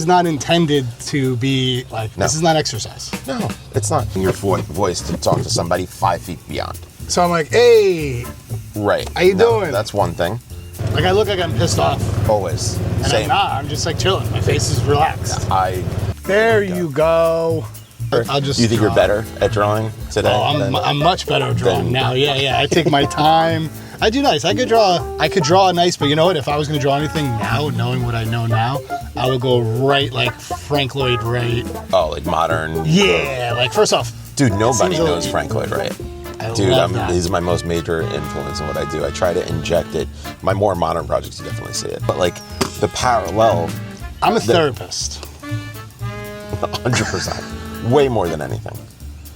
It's not intended to be like, This is not exercise. No, it's not your voice to talk to somebody 5 feet beyond. So I'm like, hey. Right. How you doing? That's one thing. Like, I look like I'm pissed off. Always. And Same. I'm not. I'm just like chilling. My face is relaxed. There you go. I'll just You think you're better at drawing today? Oh, I'm much better at drawing now. Yeah. I take my time. I do nice. I could draw nice, but you know what? If I was going to draw anything now, knowing what I know now, I would go right like Frank Lloyd Wright. Oh, like modern? Yeah. Like, first off. Dude, nobody knows Frank Lloyd Wright. He's my most major influence in what I do. I try to inject it. My more modern projects, you definitely see it. But like the parallel. I'm a therapist. 100%. Way more than anything.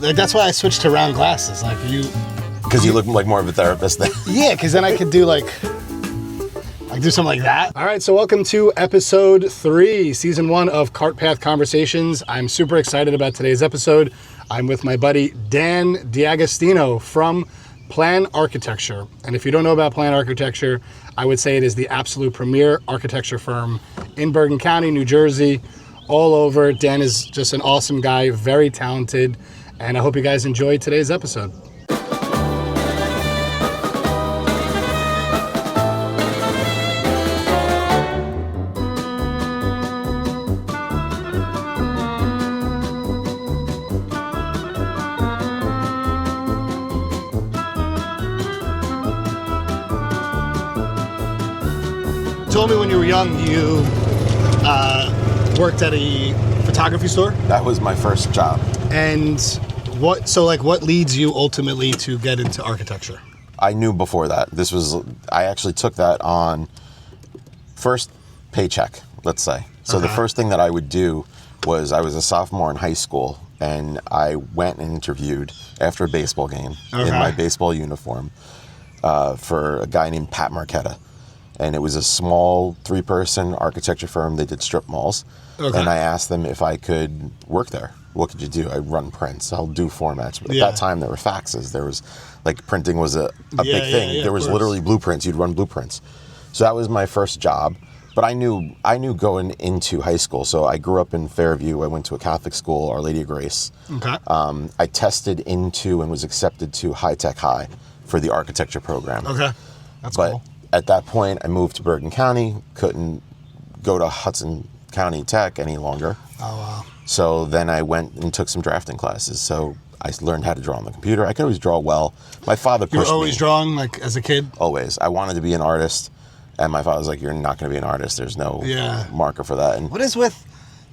Like, that's why I switched to round glasses. Like Because you look like more of a therapist than. Yeah, because then I could do do something like that. All right, so welcome to episode 3, season 1 of Cart Path Conversations. I'm super excited about today's episode. I'm with my buddy Dan D'Agostino from Plan Architecture. And if you don't know about Plan Architecture, I would say it is the absolute premier architecture firm in Bergen County, New Jersey, all over. Dan is just an awesome guy, very talented, and I hope you guys enjoyed today's episode. You told me when you were young you worked at a photography store. That was my first job. And what leads you ultimately to get into architecture? I knew before that. I actually took that on first paycheck, let's say. So The first thing that I would do was I was a sophomore in high school and I went and interviewed after a baseball game in my baseball uniform for a guy named Pat Marquetta. And it was a small 3-person architecture firm. They did strip malls. Okay. And I asked them if I could work there. What could you do? I run prints. I'll do formats. But at that time, there were faxes. There was, printing was a big thing. There was literally blueprints. You'd run blueprints. So that was my first job. But I knew going into high school. So I grew up in Fairview. I went to a Catholic school, Our Lady of Grace. Okay. I tested into and was accepted to High Tech High for the architecture program. Okay. That's cool. At that point, I moved to Bergen County, couldn't go to Hudson County Tech any longer. Oh, wow. So then I went and took some drafting classes. So I learned how to draw on the computer. I could always draw well. My father pushed me. You were always drawing, as a kid? Always. I wanted to be an artist, and my father was like, you're not going to be an artist. There's no marker for that. And what is with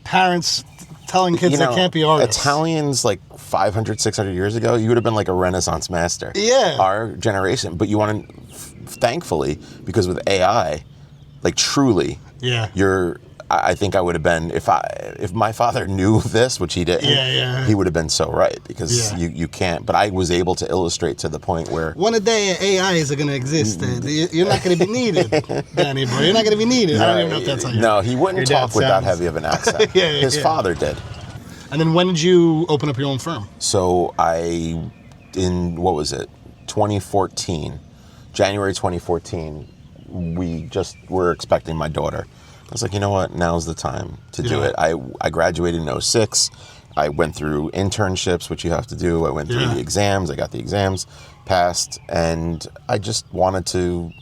parents telling kids they can't be artists? Italians, 500, 600 years ago, you would have been like a Renaissance master. Yeah. Our generation. But you want to... Thankfully, because with AI, truly, I think I would have been, if my father knew this, which he didn't, he would have been so right, because you can't, but I was able to illustrate to the point where... One day AI is going to exist. You're not going to be needed, Danny boy. You're not going to be needed. I don't even know if that's how you... No, he wouldn't talk with that heavy of an accent. His father did. And then when did you open up your own firm? So in 2014... January 2014, we just were expecting my daughter. I was like, you know what? Now's the time to do it. I graduated in 2006. I went through internships, which you have to do. I went through the exams. I got the exams passed. And I just wanted to...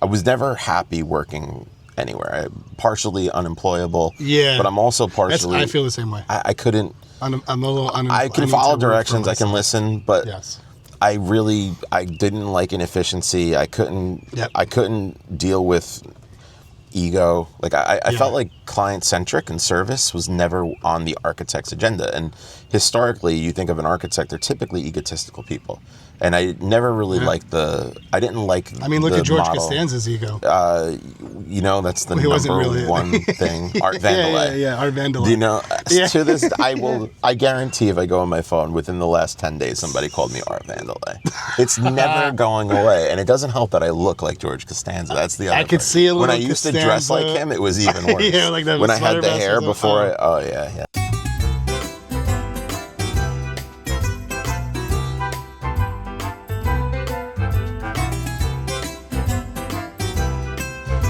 I was never happy working anywhere. I'm partially unemployable. Yeah. But I'm also partially... I feel the same way. I couldn't... I'm a little unemployable. I can follow directions. I can listen, but... Yes. I didn't like inefficiency. I couldn't deal with ego. I felt like client-centric and service was never on the architect's agenda. And historically, you think of an architect, they're typically egotistical people. And I never really liked I didn't like look at George Costanza's ego. That's the number one thing. Art Vandelay. Art Vandelay. To this, I guarantee if I go on my phone, within the last 10 days, somebody called me Art Vandelay. It's never going away. And it doesn't help that I look like George Costanza. That's the other I could see a little When I used to dress like him, it was even worse. When I had the hair before yeah.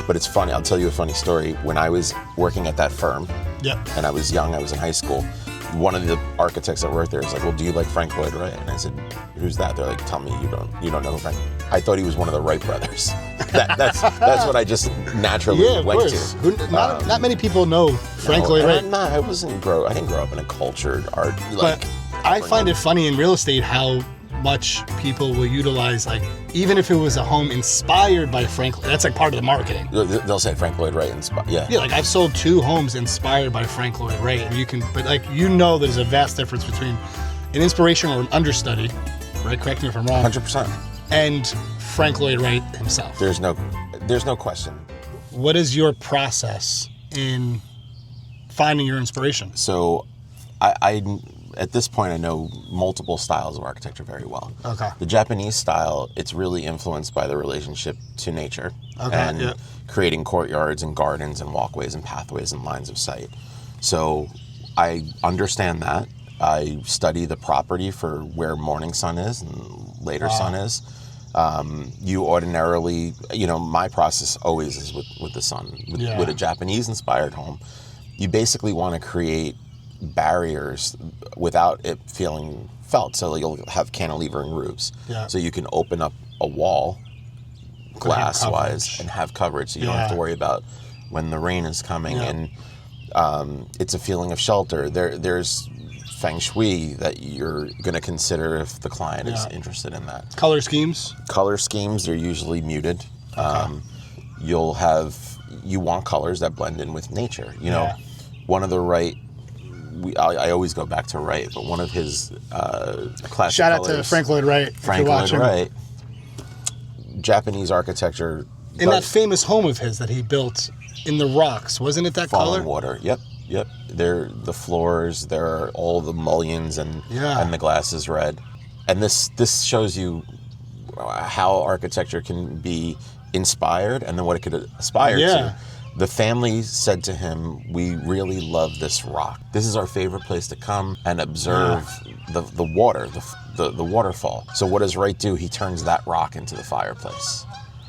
But it's funny. I'll tell you a funny story. When I was working at that firm, Yep. And I was young, I was in high school. One of the architects that worked there was like, well, do you like Frank Lloyd Wright? And I said, who's that? They're like, tell me you don't know who Frank. I thought he was one of the Wright brothers. That's what I just naturally went to. Not many people know Frank Lloyd Wright. I didn't grow up in a cultured art. But I find it funny in real estate how much people will utilize, like, even if it was a home inspired by Frank, that's like part of the marketing. They'll say Frank Lloyd Wright inspired. Yeah. Yeah, like I've sold 2 homes inspired by Frank Lloyd Wright, and there's a vast difference between an inspiration or an understudy, right? Correct me if I'm wrong. 100%. And Frank Lloyd Wright himself. There's no question. What is your process in finding your inspiration? So, I at this point, I know multiple styles of architecture very well. Okay. The Japanese style, it's really influenced by the relationship to nature and creating courtyards and gardens and walkways and pathways and lines of sight. So I understand that. I study the property for where morning sun is and later sun is. You ordinarily, my process always is with the sun. With a Japanese-inspired home, you basically want to create barriers without it feeling felt. So you'll have cantilevering roofs. Yeah. So you can open up a wall glass-wise and have coverage, so you don't have to worry about when the rain is coming. And it's a feeling of shelter. There's feng shui that you're going to consider if the client is interested in that. Color schemes? Color schemes, they're usually muted. Okay. You want colors that blend in with nature. One of the Wright, I always go back to Wright, but one of his classic Shout out colors, to Frank Lloyd Wright. Frank Lloyd Wright, Japanese architecture. In that famous home of his that he built in the rocks, wasn't it that color? Falling water, yep. They're the floors, there are all the mullions and the glass is red. And this shows you how architecture can be inspired and then what it could aspire to. The family said to him, we really love this rock. This is our favorite place to come and observe the water, the waterfall. So what does Wright do? He turns that rock into the fireplace,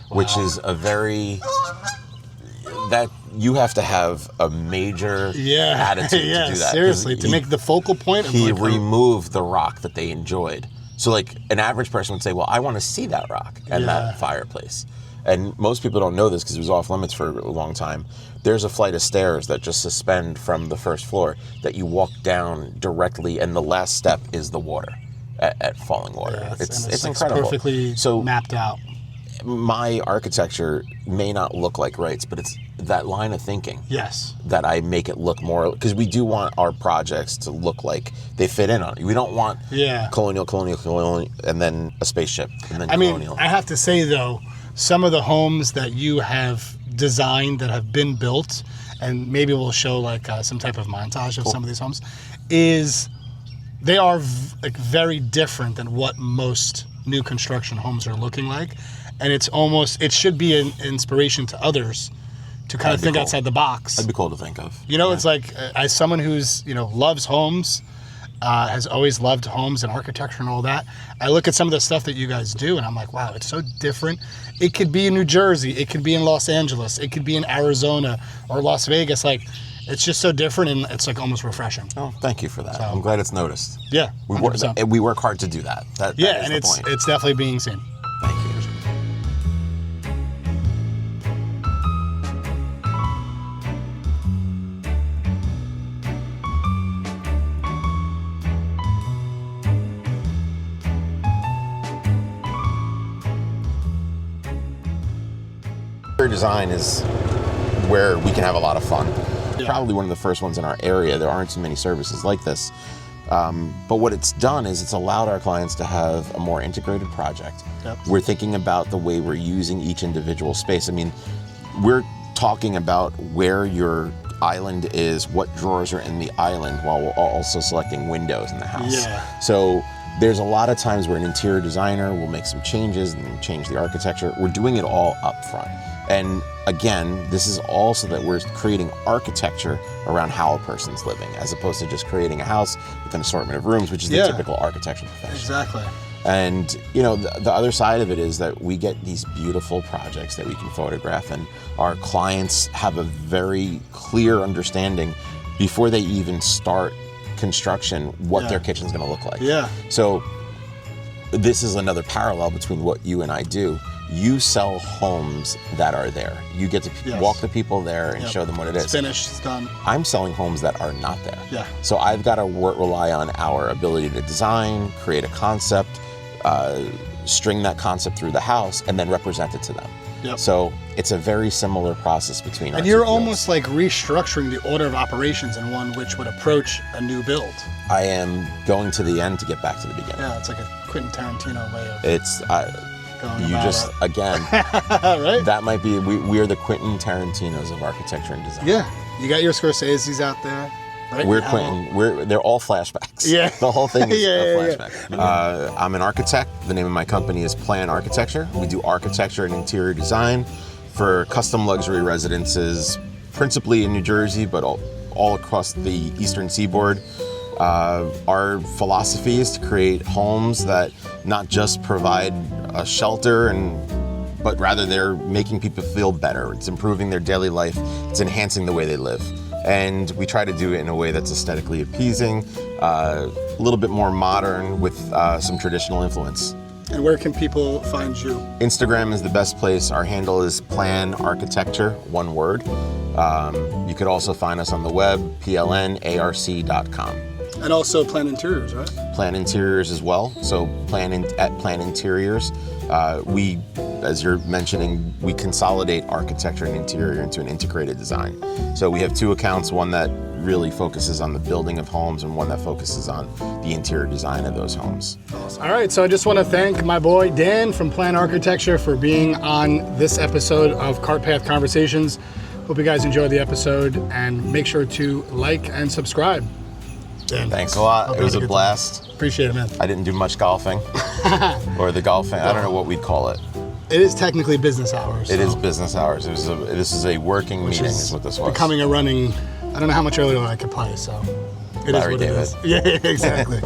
which is a very... that you have to have a major attitude to do that. Seriously, to make the focal point of he removed the rock that they enjoyed. So like an average person would say, well, I want to see that rock and that fireplace. And most people don't know this because it was off limits for a long time. There's a flight of stairs that just suspend from the first floor that you walk down directly, and the last step is the water at falling water. Yeah, it's incredible. It's perfectly mapped out. My architecture may not look like Wright's, but it's that line of thinking. Yes. That I make it look more, because we do want our projects to look like they fit in on it. We don't want colonial, and then a spaceship, and then colonial. I have to say though, some of the homes that you have designed that have been built, and maybe we'll show like some type of montage of some of these homes, they are very different than what most new construction homes are looking like. And it should be an inspiration to others to kind of think outside the box. That'd be cool to think of. It's like, as someone who's, loves homes, has always loved homes and architecture and all that, I look at some of the stuff that you guys do and I'm like, wow, it's so different. It could be in New Jersey, it could be in Los Angeles, it could be in Arizona or Las Vegas. Like, it's just so different and it's like almost refreshing. Oh, thank you for that. So, I'm glad it's noticed. Yeah, 100%. We work hard to do that. That and it's definitely being seen. Thank you. Design is where we can have a lot of fun. Probably one of the first ones in our area. There aren't too many services like this. But what it's done is it's allowed our clients to have a more integrated project. Yep. We're thinking about the way we're using each individual space. I mean, we're talking about where your island is, what drawers are in the island, while we're also selecting windows in the house. Yeah. So there's a lot of times where an interior designer will make some changes and change the architecture. We're doing it all up front. And again, this is also that we're creating architecture around how a person's living, as opposed to just creating a house with an assortment of rooms, which is the typical architectural profession. Exactly. And the other side of it is that we get these beautiful projects that we can photograph, and our clients have a very clear understanding before they even start construction what their kitchen's going to look like. Yeah. So this is another parallel between what you and I do. You sell homes that are there. You get to walk the people there and show them what it is. It's finished, it's done. I'm selling homes that are not there. Yeah. So I've got to rely on our ability to design, create a concept, string that concept through the house, and then represent it to them. Yep. So it's a very similar process between our And two you're fields. almost like restructuring the order of operations in one which would approach a new build. I am going to the end to get back to the beginning. Yeah, it's like a Quentin Tarantino way of It's going you about just it. again right? that might be we are the Quentin Tarantinos of architecture and design. Yeah. You got your Scorsese's out there. Right? We're Now- Quentin. They're all flashbacks. Yeah. The whole thing is Yeah, a yeah, flashback. I'm an architect. The name of my company is Plan Architecture. We do architecture and interior design for custom luxury residences, principally in New Jersey, but all across the Eastern Seaboard. Our philosophy is to create homes that not just provide a shelter but rather they're making people feel better. It's improving their daily life. It's enhancing the way they live. And we try to do it in a way that's aesthetically appeasing, a little bit more modern with some traditional influence. And where can people find you? Instagram is the best place. Our handle is Plan Architecture, one word. You could also find us on the web, plnarc.com. And also Plan Interiors, right? Plan Interiors as well. So at Plan Interiors, we, as you're mentioning, we consolidate architecture and interior into an integrated design. So we have two accounts, one that really focuses on the building of homes and one that focuses on the interior design of those homes. Awesome. All right, so I just want to thank my boy Dan from Plan Architecture for being on this episode of Cart Path Conversations. Hope you guys enjoyed the episode and make sure to like and subscribe. Dan, Thanks a lot. hope It you was had a good blast. time. Appreciate it, man. I didn't do much golfing or the golfing. I don't know what we'd call it. It is technically business hours. It so- is business hours. This is a working which meeting is what this was. Becoming a running, I don't know how much earlier I could play, so it is Larry what David. it is. Yeah, exactly.